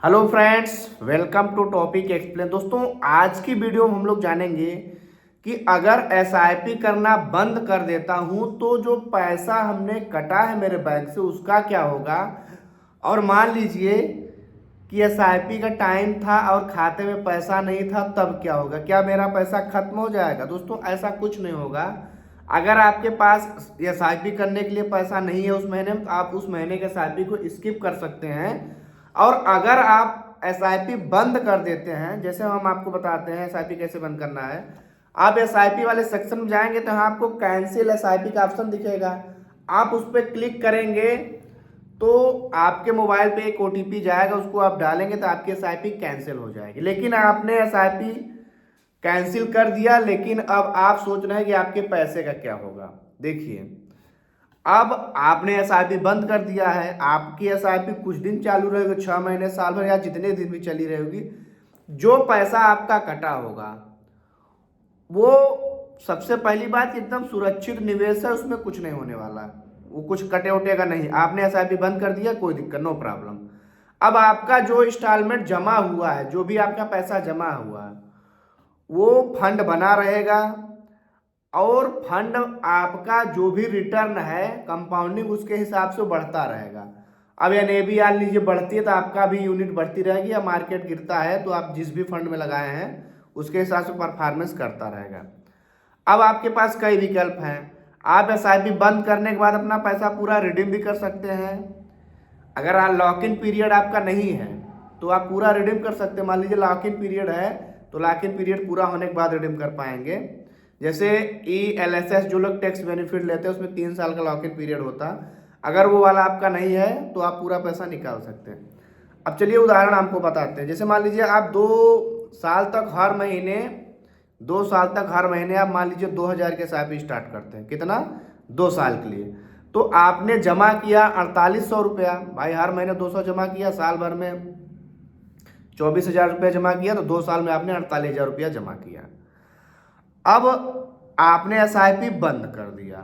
Hello friends, welcome to topic explain. दोस्तों, आज की वीडियो में हम लोग जानेंगे कि अगर एसआईपी करना बंद कर देता हूं तो जो पैसा हमने कटा है मेरे बैंक से उसका क्या होगा। और मान लीजिए कि एसआईपी का टाइम था और खाते में पैसा नहीं था, तब क्या होगा। क्या मेरा पैसा खत्म हो जाएगा? दोस्तों, ऐसा कुछ नहीं होगा। अगर आपके पास एसआईपी करने के लिए पैसा नहीं है उस महीने में, तो आप उस महीने के एसआईपी को स्किप कर सकते हैं। और अगर आप एसआईपी बंद कर देते हैं, जैसे हम आपको बताते हैं एसआईपी कैसे बंद करना है। आप एसआईपी वाले सेक्शन में जाएंगे तो यहाँ आपको कैंसिल एसआईपी का ऑप्शन दिखेगा। आप उस पर क्लिक करेंगे तो आपके मोबाइल पे एक ओटीपी जाएगा, उसको आप डालेंगे तो आपकी एसआईपी कैंसिल हो जाएगी। लेकिन आपने एसआईपी कैंसिल कर दिया, लेकिन अब आप सोच रहे हैं कि आपके पैसे का क्या होगा। देखिए, अब आपने एसआईपी बंद कर दिया है। आपकी एसआईपी कुछ दिन चालू रहेगी, 6 महीने, साल भर या जितने दिन भी चली रहेगी। जो पैसा आपका कटा होगा वो सबसे पहली बात एकदम सुरक्षित निवेश है, उसमें कुछ नहीं होने वाला। वो कुछ कटे उटेगा नहीं। आपने एसआईपी बंद कर दिया, कोई दिक्कत, नो प्रॉब्लम। अब आपका जो इंस्टॉलमेंट जमा हुआ है, जो भी आपका पैसा जमा हुआ है, वो फंड बना रहेगा। और फंड आपका जो भी रिटर्न है कंपाउंडिंग उसके हिसाब से बढ़ता रहेगा। अब एनएबी मान लीजिए बढ़ती है तो आपका भी यूनिट बढ़ती रहेगी, या मार्केट गिरता है तो आप जिस भी फंड में लगाए हैं उसके हिसाब से परफॉर्मेंस करता रहेगा। अब आपके पास कई विकल्प हैं। आप एसआईपी बंद करने के बाद अपना पैसा पूरा रिडीम भी कर सकते हैं। अगर लॉक इन पीरियड आपका नहीं है तो आप पूरा रिडीम कर सकते हैं। मान लीजिए लॉक इन पीरियड है तो लॉक इन पीरियड पूरा होने के बाद रिडीम कर पाएंगे। जैसे ELSS जो लोग टैक्स बेनिफिट लेते हैं उसमें 3 साल का लॉक इन पीरियड होता। अगर वो वाला आपका नहीं है तो आप पूरा पैसा निकाल सकते हैं। अब चलिए उदाहरण आपको बताते हैं। जैसे मान लीजिए आप 2 साल तक हर महीने 2 साल तक हर महीने आप मान लीजिए 2000 के एसआईपी स्टार्ट करते हैं। कितना? 2 साल के लिए। तो आपने जमा किया 4800 रुपया। भाई हर महीने 200 जमा किया, साल भर में 24,000 रुपया जमा किया, तो 2 साल में आपने 48,000 रुपया जमा किया। अब आपने एसआईपी बंद कर दिया।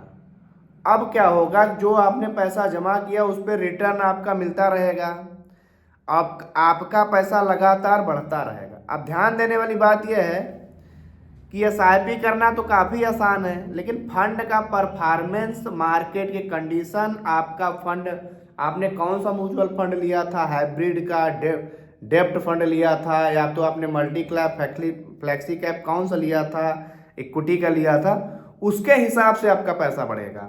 अब क्या होगा, जो आपने पैसा जमा किया उस पर रिटर्न आपका मिलता रहेगा। अब आपका पैसा लगातार बढ़ता रहेगा। अब ध्यान देने वाली बात यह है कि एसआईपी करना तो काफ़ी आसान है, लेकिन फंड का परफॉर्मेंस, मार्केट के कंडीशन, आपका फंड, आपने कौन सा म्यूचुअल फंड लिया था, हाइब्रिड का, डेप्ट फंड लिया था, या तो आपने मल्टी कैप, फ्लेक्सी कैप, कौन सा लिया था, इक्विटी का लिया था, उसके हिसाब से आपका पैसा बढ़ेगा।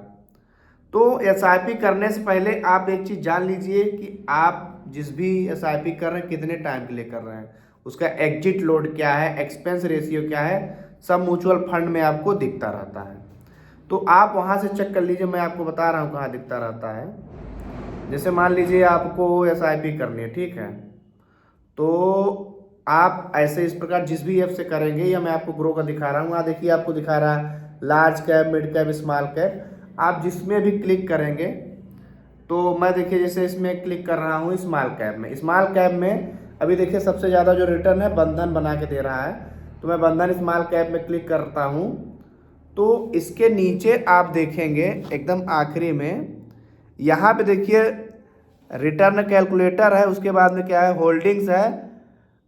तो एसआईपी करने से पहले आप एक चीज़ जान लीजिए कि आप जिस भी एसआईपी कर रहे हैं कितने टाइम के लिए कर रहे हैं, उसका एग्जिट लोड क्या है, एक्सपेंस रेशियो क्या है, सब म्यूचुअल फंड में आपको दिखता रहता है। तो आप वहाँ से चेक कर लीजिए। मैं आपको बता रहा हूँ कहाँ दिखता रहता है। जैसे मान लीजिए आपको एसआईपी करनी है, ठीक है, तो आप ऐसे इस प्रकार जिस भी ऐप से करेंगे, या मैं आपको ग्रो का दिखा रहा हूँ, वहाँ देखिए आपको दिखा रहा है large cap, mid cap, small cap. आप जिसमें भी क्लिक करेंगे, तो मैं देखिए जैसे इसमें क्लिक कर रहा हूँ स्मॉल कैप में। स्मॉल कैप में अभी देखिए सबसे ज़्यादा जो रिटर्न है बंधन बना के दे रहा है, तो मैं बंधन स्मॉल कैप में क्लिक करता हूँ। तो इसके नीचे आप देखेंगे एकदम आखिरी में, यहाँ पे देखिए रिटर्न कैलकुलेटर है, उसके बाद में क्या है, होल्डिंग्स है,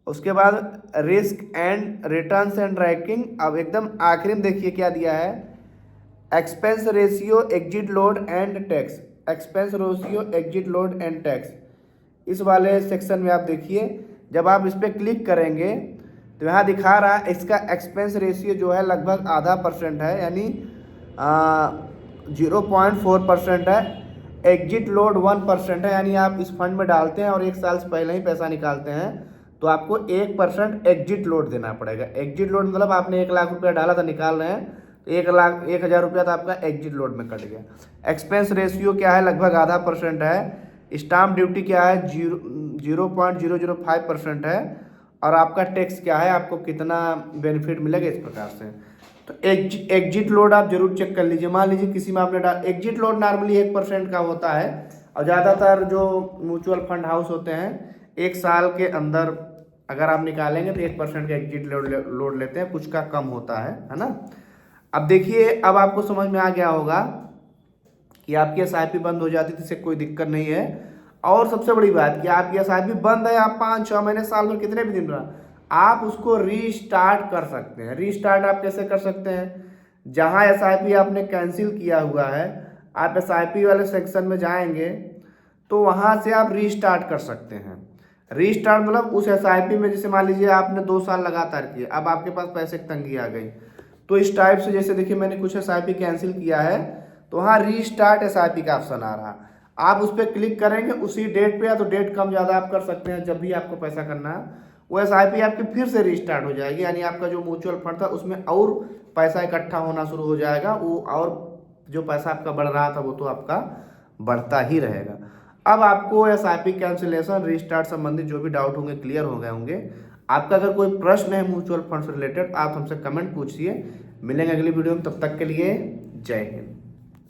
उसके बाद risk and returns and ranking. अब एकदम आखिरी में देखिए क्या दिया है, expense ratio, exit load and tax. Expense ratio, exit load and tax, इस वाले सेक्शन में आप देखिए। जब आप इस पर क्लिक करेंगे तो यहाँ दिखा रहा है इसका एक्सपेंस रेशियो जो है लगभग ½ % है, यानी 0.4% है। एग्जिट लोड 1% है, यानी आप इस फंड में डालते हैं और 1 साल से पहले ही पैसा निकालते हैं तो आपको 1% एग्जिट लोड देना पड़ेगा। एग्जिट लोड मतलब आपने 1 लाख रुपया डाला था, निकाल रहे हैं तो 1,00,000 रुपया तो आपका एग्जिट लोड में कट गया। एक्सपेंस रेशियो क्या है, लगभग ½ % है। स्टाम्प ड्यूटी क्या है, 0.005% है। और आपका टैक्स क्या है, आपको कितना बेनिफिट मिलेगा, इस प्रकार से। तो एग्जिट लोड आप जरूर चेक कर लीजिए। मान लीजिए किसी में आपने एग्जिट लोड नॉर्मली 1% का होता है, और ज़्यादातर जो म्यूचुअल फंड हाउस होते हैं 1 साल के अंदर अगर आप निकालेंगे तो 1% का एग्जिट लोड लेते हैं, कुछ का कम होता है ना। अब देखिए, अब आपको समझ में आ गया होगा कि आपकी एसआईपी बंद हो जाती है तो इससे कोई दिक्कत नहीं है। और सबसे बड़ी बात कि आपकी एसआईपी बंद है, आप 5-6 महीने साल में कितने भी दिन रहा, आप उसको रीस्टार्ट कर सकते हैं। रीस्टार्ट आप कैसे कर सकते हैं? जहां एसआईपी आपने कैंसिल किया हुआ है, आप एसआईपी वाले सेक्शन में जाएंगे तो वहां से आप रीस्टार्ट कर सकते हैं। रीस्टार्ट मतलब उस एसआईपी में, जैसे मान लीजिए आपने 2 साल लगातार किए, अब आपके पास पैसे की तंगी आ गई, तो इस टाइप से जैसे देखिए मैंने कुछ एसआईपी कैंसिल किया है तो वहाँ रीस्टार्ट एसआईपी का ऑप्शन आ रहा, आप उस पर क्लिक करेंगे उसी डेट पे, या तो डेट कम ज़्यादा आप कर सकते हैं, जब भी आपको पैसा करना है वो एसआईपी आपकी फिर से रीस्टार्ट हो जाएगी, यानी आपका जो म्यूचुअल फंड था उसमें और पैसा इकट्ठा होना शुरू हो जाएगा, वो और जो पैसा आपका बढ़ रहा था वो तो आपका बढ़ता ही रहेगा। अब आपको एसआईपी कैंसिलेशन रीस्टार्ट संबंधित जो भी डाउट होंगे क्लियर हो गए होंगे। आपका अगर कोई प्रश्न है म्यूचुअल फंड से रिलेटेड, आप हमसे कमेंट पूछिए। मिलेंगे अगली वीडियो में, तब तक के लिए जय हिंद।